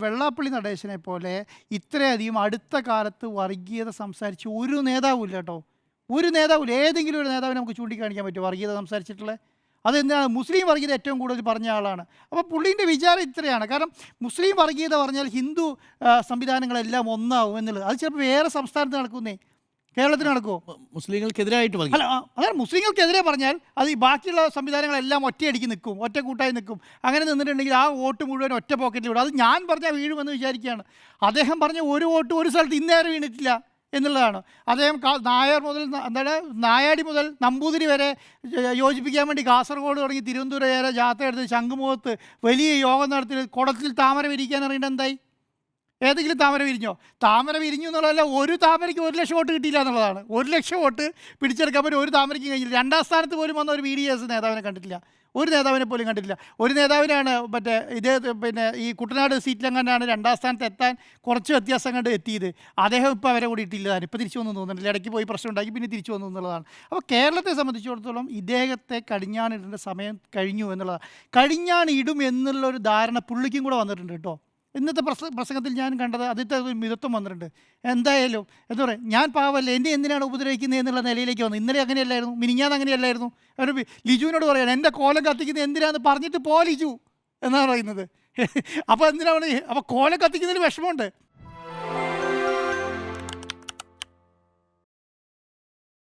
വെള്ളാപ്പള്ളി നടേശനെ പോലെ ഇത്രയധികം അടുത്ത കാലത്ത് വർഗീയത സംസാരിച്ച ഒരു നേതാവില്ല കേട്ടോ. ഒരു നേതാവില്ല. ഏതെങ്കിലും ഒരു നേതാവിനെ നമുക്ക് ചൂണ്ടിക്കാണിക്കാൻ പറ്റുമോ വർഗീയത സംസാരിച്ചിട്ടുള്ളത്? അതെന്താണ്? മുസ്ലിം വർഗീയത ഏറ്റവും കൂടുതൽ പറഞ്ഞ ആളാണ്. അപ്പോൾ പുള്ളീൻ്റെ വിചാരം ഇത്രയാണ്. കാരണം മുസ്ലിം വർഗീയത പറഞ്ഞാൽ ഹിന്ദു സംവിധാനങ്ങളെല്ലാം ഒന്നാവും എന്നുള്ളത്. അത് ചിലപ്പോൾ വേറെ സംസ്ഥാനത്ത് നടക്കുന്നേ, കേരളത്തിൽ നടക്കുമോ? മുസ്ലിങ്ങൾക്കെതിരായിട്ട് പറഞ്ഞു. അല്ല, അതാണ് മുസ്ലിങ്ങൾക്കെതിരെ പറഞ്ഞാൽ അത് ഈ ബാക്കിയുള്ള സംവിധാനങ്ങളെല്ലാം ഒറ്റയടിക്ക് നിൽക്കും, ഒറ്റ കൂട്ടായി നിൽക്കും. അങ്ങനെ നിന്നിട്ടുണ്ടെങ്കിൽ ആ വോട്ട് മുഴുവൻ ഒറ്റ പോക്കറ്റിൽ വിടും. അത് ഞാൻ പറഞ്ഞാൽ വീഴുമെന്ന് വിചാരിക്കുകയാണ്. അദ്ദേഹം പറഞ്ഞ ഒരു വോട്ട് ഒരു സ്ഥലത്ത് ഇന്നേറെ വീണിട്ടില്ല എന്നുള്ളതാണ്. അദ്ദേഹം നായർ മുതൽ എന്താണ് നായാടി മുതൽ നമ്പൂതിരി വരെ യോജിപ്പിക്കാൻ വേണ്ടി കാസർഗോഡ് തുടങ്ങി തിരുവനന്തപുരം വരെ ജാഥ എടുത്ത് ശംഖുമുഖത്ത് വലിയ യോഗം നടത്തി കുടത്തിൽ താമര വിരിക്കാൻ അറിയേണ്ട എന്തായി? ഏതെങ്കിലും താമര വിരിഞ്ഞോ? താമര വിരിഞ്ഞു എന്നുള്ളതല്ല, ഒരു താമരയ്ക്ക് 1,00,000 വോട്ട് കിട്ടിയില്ല എന്നുള്ളതാണ്. 1,00,000 വോട്ട് പിടിച്ചെടുക്കാൻ പറ്റും ഒരു താമരയ്ക്ക് കഴിഞ്ഞില്ല. 2ാം സ്ഥാനത്ത് പോലും വന്ന ഒരു BDS നേതാവിനെ കണ്ടിട്ടില്ല, ഒരു നേതാവിനെ പോലും കണ്ടിട്ടില്ല. ഒരു നേതാവിനാണ് മറ്റേ ഇതേ ഈ കുട്ടനാട് സീറ്റിലെങ്ങാണ്ടാണ് 2ാം സ്ഥാനത്ത് എത്താൻ കുറച്ച് വ്യത്യാസം കണ്ട് എത്തിയത്. അദ്ദേഹം ഇപ്പോൾ അവരെ കൂടി ഇട്ടില്ലതാണ്. ഇപ്പോൾ തിരിച്ചു വന്നു തോന്നുന്നില്ല. ഇടയ്ക്ക് പോയി പ്രശ്നം ഉണ്ടാക്കി പിന്നെ തിരിച്ചു വന്നു എന്നുള്ളതാണ്. അപ്പോൾ കേരളത്തെ സംബന്ധിച്ചിടത്തോളം ഇദ്ദേഹത്തെ കടിഞ്ഞാണിടേണ്ട സമയം കഴിഞ്ഞു എന്നുള്ളതാണ്. കടിഞ്ഞാണിടും എന്നുള്ളൊരു ധാരണ പുള്ളിക്കും കൂടെ വന്നിട്ടുണ്ട് കേട്ടോ. ഇന്നത്തെ പ്രസംഗത്തിൽ ഞാൻ കണ്ടത് അതിൻ്റെ ഒരു മിതത്വം വന്നിട്ടുണ്ട്. എന്തായാലും എന്താ പറയുക, ഞാൻ പാവല്ലേ, എന്നെ എന്തിനാണ് ഉപദ്രവിക്കുന്നത് എന്നുള്ള നിലയിലേക്ക് വന്നു. ഇന്നലെ അങ്ങനെയല്ലായിരുന്നു, മിനിഞ്ഞാന്ന് അങ്ങനെയല്ലായിരുന്നു. അവർ ലിജുവിനോട് പറയാണ് എൻ്റെ കോലം കത്തിക്കുന്നത് എന്തിനാന്ന് പറഞ്ഞിട്ട് ലിജു എന്നാണ് പറയുന്നത്. അപ്പോൾ എന്തിനാണ്? അപ്പോൾ കോലം കത്തിക്കുന്നതിൽ വിഷമമുണ്ട്.